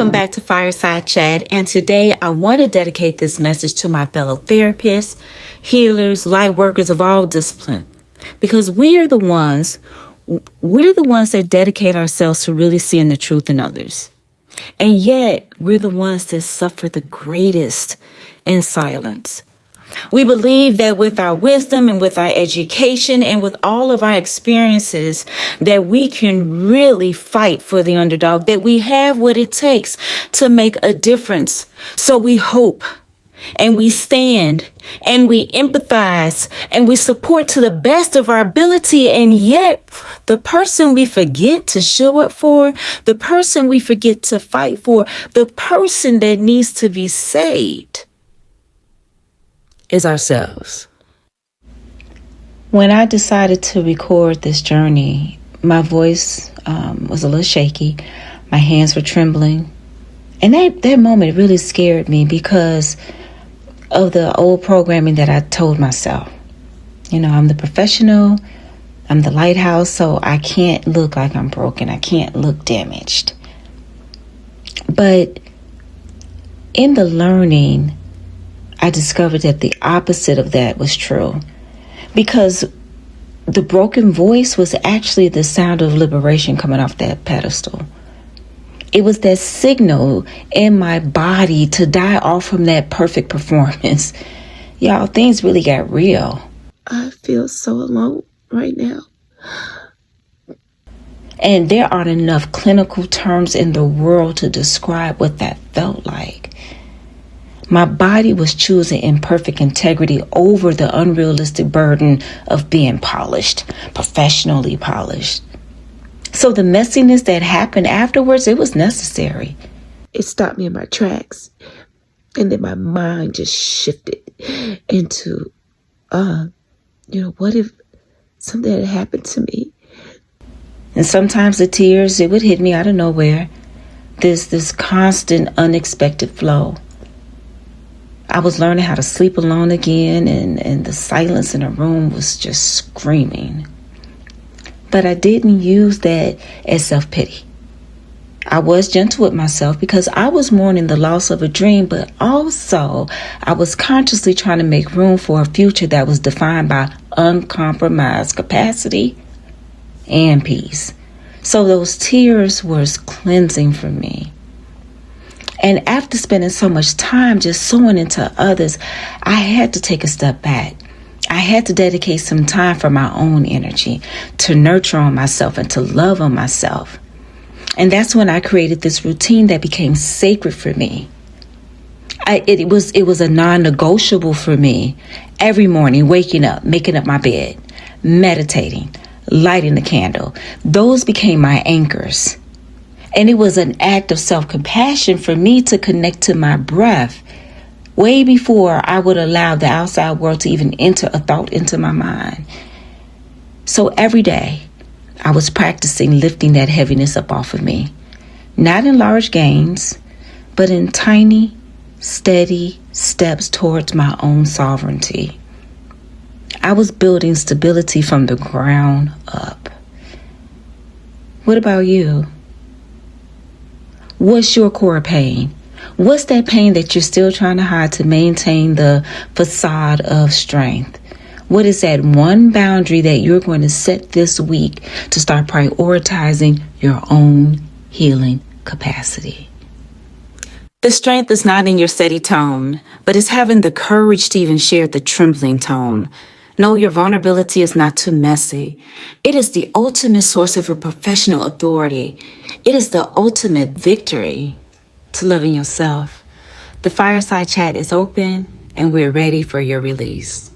Welcome back to Fireside Chat, and today I want to dedicate this message to my fellow therapists, healers, light workers of all discipline, because we're the ones that dedicate ourselves to really seeing the truth in others. And yet, we're the ones that suffer the greatest in silence. We believe that with our wisdom and with our education and with all of our experiences, that we can really fight for the underdog, that we have what it takes to make a difference. So we hope and we stand and we empathize and we support to the best of our ability. And yet the person we forget to show up for, the person we forget to fight for, the person that needs to be saved is ourselves. When I decided to record this journey, my voice was a little shaky. My hands were trembling. And that moment really scared me because of the old programming that I told myself. You know, I'm the professional, I'm the lighthouse, so I can't look like I'm broken. I can't look damaged. But in the learning, I discovered that the opposite of that was true, because the broken voice was actually the sound of liberation coming off that pedestal. It was that signal in my body to die off from that perfect performance. Y'all, things really got real. I feel so alone right now. And there aren't enough clinical terms in the world to describe what that felt like. My body was choosing imperfect integrity over the unrealistic burden of being polished, professionally polished. So the messiness that happened afterwards, it was necessary. It stopped me in my tracks. And then my mind just shifted into, what if something had happened to me? And sometimes the tears, it would hit me out of nowhere. This constant, unexpected flow. I was learning how to sleep alone again, and the silence in the room was just screaming. But I didn't use that as self-pity. I was gentle with myself because I was mourning the loss of a dream, but also I was consciously trying to make room for a future that was defined by uncompromised capacity and peace. So those tears were cleansing for me. And after spending so much time just sowing into others, I had to take a step back. I had to dedicate some time for my own energy, to nurture on myself and to love on myself. And that's when I created this routine that became sacred for me. It was a non-negotiable for me. Every morning, waking up, making up my bed, meditating, lighting the candle. Those became my anchors. And it was an act of self-compassion for me to connect to my breath way before I would allow the outside world to even enter a thought into my mind. So every day, I was practicing lifting that heaviness up off of me. Not in large gains, but in tiny, steady steps towards my own sovereignty. I was building stability from the ground up. What about you? What's your core pain? What's that pain that you're still trying to hide to maintain the facade of strength? What is that one boundary that you're going to set this week to start prioritizing your own healing capacity? The strength is not in your steady tone, but it's having the courage to even share the trembling tone. No, your vulnerability is not too messy. It is the ultimate source of your professional authority. It is the ultimate victory to loving yourself. The Fireside Chat is open, and we're ready for your release.